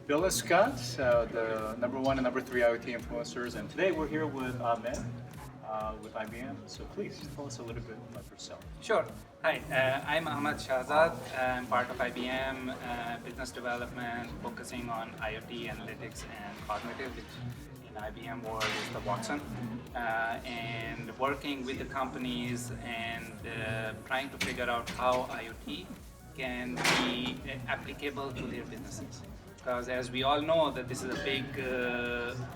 Bill and Scott, the #1 and #3 IoT influencers, and today we're here with Ahmed with IBM. So please tell us a little bit about yourself. Sure. Hi, I'm Ahmad Shahzad. I'm part of IBM business development, focusing on IoT analytics and cognitive, which in IBM world is the Watson, and working with the companies and trying to figure out how IoT can be applicable to their businesses. Because as we all know that this is a big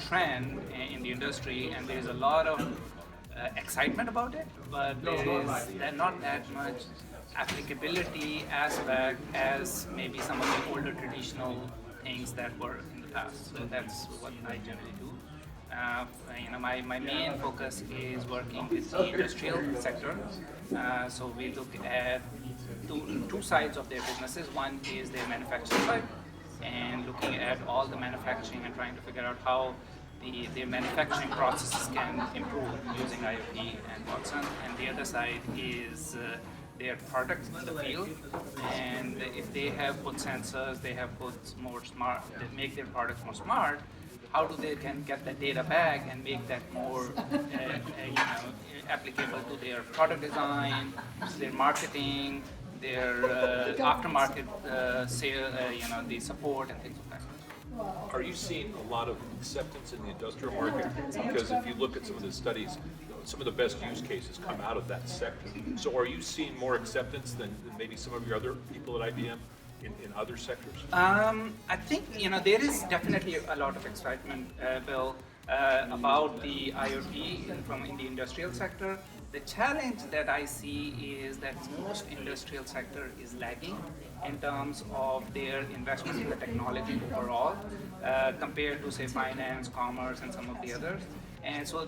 trend in the industry, and there is a lot of excitement about it, but there is not that much applicability aspect as maybe some of the older traditional things that were in the past. So that's what I generally do. My main focus is working with the industrial sector. So we look at two sides of their businesses. One is their manufacturing side, and looking at all the manufacturing and trying to figure out how their manufacturing processes can improve using IoT and Watson. And the other side is their products in the field, and if they have put sensors, they have put more smart, they make their products more smart, how do they can get that data back and make that more applicable to their product design, their marketing, their aftermarket sale, the support and things like that. Are you seeing a lot of acceptance in the industrial market? Because if you look at some of the studies, some of the best use cases come out of that sector. So are you seeing more acceptance than maybe some of your other people at IBM in other sectors? I think there is definitely a lot of excitement, Bill, about the IoT in the industrial sector. The challenge that I see is that most industrial sector is lagging in terms of their investment in the technology overall, compared to say finance, commerce, and some of the others. And so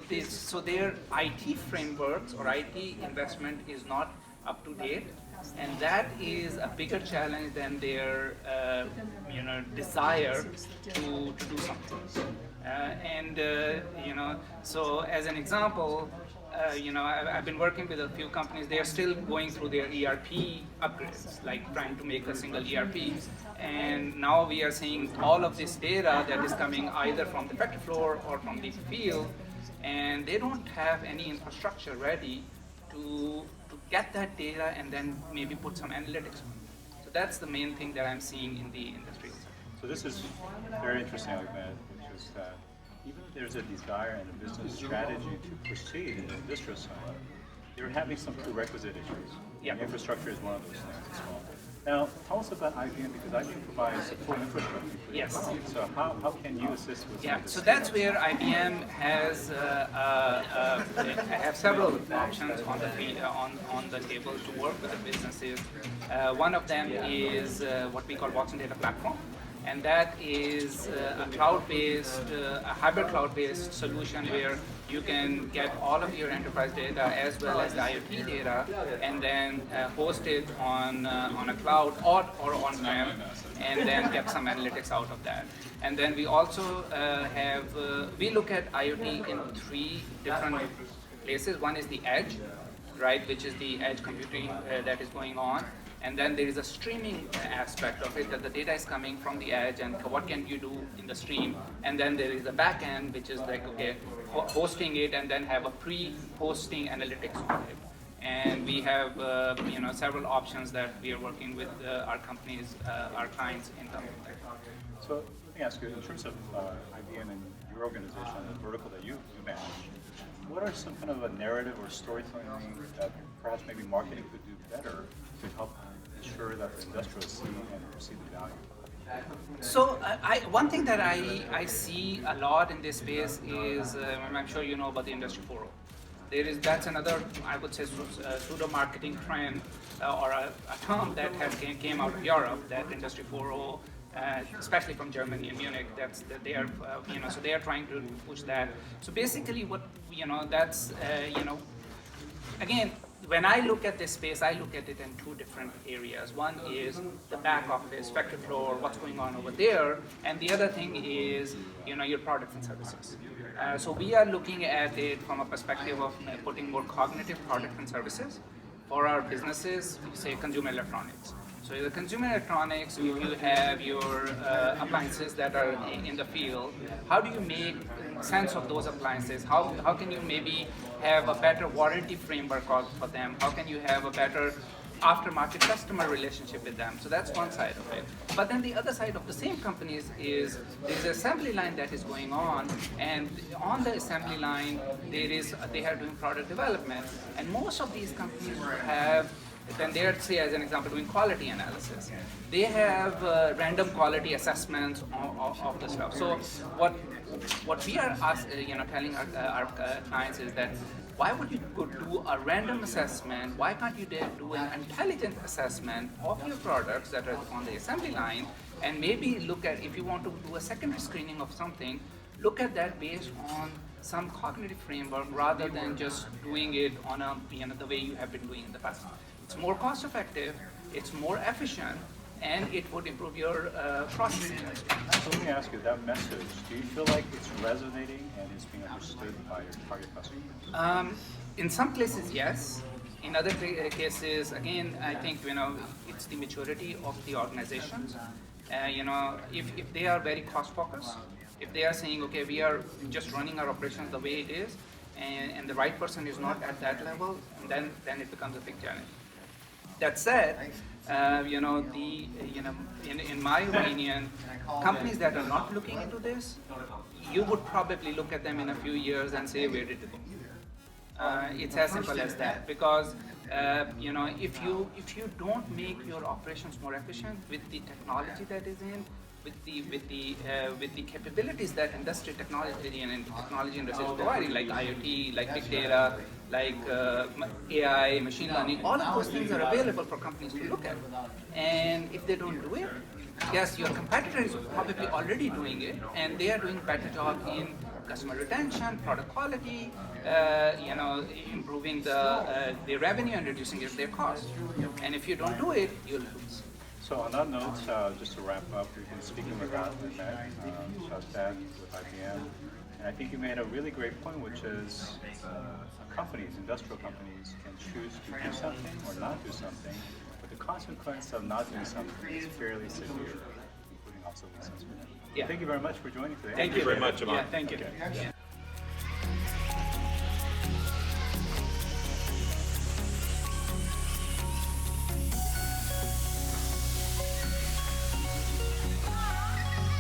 their IT frameworks or IT investment is not up to date, and that is a bigger challenge than their desire to do something. So as an example, I've been working with a few companies. They are still going through their ERP upgrades, like trying to make a single ERP. And now we are seeing all of this data that is coming either from the factory floor or from the field, and they don't have any infrastructure ready to get that data and then maybe put some analytics on it. So that's the main thing that I'm seeing in the industry. So this is very interesting, Ahmed, which is that even if there's a desire and a business strategy to proceed in the industrial side, you're having some prerequisite issues. Yeah. And infrastructure is one of those things as well. Now, tell us about IBM, because IBM provides a full infrastructure for your Yes. company. So how can you assist with some Yeah, of this? so that's where IBM has have several options on the table to work with the businesses. One of them is what we call Watson Data Platform, and that is a cloud-based, a hybrid cloud-based solution where you can get all of your enterprise data as well as the IoT data, and then host it on a cloud or on-prem, and then get some analytics out of that. And then we also we look at IoT in three different places. One is the edge, right, which is the edge computing that is going on. And then there is a streaming aspect of it, that the data is coming from the edge and what can you do in the stream. And then there is a back end, which is like, okay, hosting it and then have a pre-hosting analytics on it. And we have several options that we are working with our companies, our clients in terms of that. So let me ask you, in terms of IBM and your organization, the vertical that you manage, what are some kind of a narrative or storytelling that perhaps maybe marketing could do better to help ensure that the industrials see and perceive the value? So one thing that I see a lot in this space is, I'm sure you know about the Industry 4.0. That's another, I would say, pseudo marketing trend or a term that came out of Europe, that Industry 4.0. Especially from Germany and Munich, so they are trying to push that. So basically, again, when I look at this space, I look at it in two different areas. One is the back office, factory floor, what's going on over there, and the other thing is, your products and services. So we are looking at it from a perspective of putting more cognitive products and services for our businesses, say consumer electronics. So the consumer electronics, you have your appliances that are in the field. How do you make sense of those appliances? How can you maybe have a better warranty framework for them? How can you have a better aftermarket customer relationship with them? So that's one side of it. But then the other side of the same companies is there's an assembly line that is going on, and on the assembly line they are doing product development, and most of these companies have, then they're, say as an example, doing quality analysis. They have random quality assessments of the stuff. So what we are telling our clients is that why would you go do a random assessment? Why can't you do an intelligent assessment of your products that are on the assembly line, and maybe look at, if you want to do a secondary screening of something, look at that based on some cognitive framework rather than just doing it on a, the way you have been doing in the past. It's more cost effective, it's more efficient, and it would improve your processing. So let me ask you, that message, do you feel like it's resonating and it's being understood by your target customers? In some places, yes. In other cases, again, I think it's the maturity of the organizations. If they are very cost focused, if they are saying, okay, we are just running our operations the way it is, and the right person is not at that level, then it becomes a big challenge. That said, in my opinion, companies that are not looking into this, you would probably look at them in a few years and say, where did it go? It's as simple as that, because if you don't make your operations more efficient with the technology that is in, with the capabilities that industry technology and technology industry is providing, like IoT, like big data, like AI, machine learning, all of those things are available for companies to look at. And if they don't do it, yes, your competitor is probably already doing it, and they are doing a better job in customer retention, product quality, improving the revenue and reducing their cost. And if you don't do it, you'll lose. So on that note, just to wrap up, we've been speaking with Ahmad Shahzad with IBM, and I think you made a really great point, which is companies, industrial companies, can choose to do something or not do something, but the consequence of not doing something is fairly severe, including obsolescence. Yeah. Thank you very much for joining today. Thank you very much, Ahmad. Yeah, thank you. Okay. Yeah.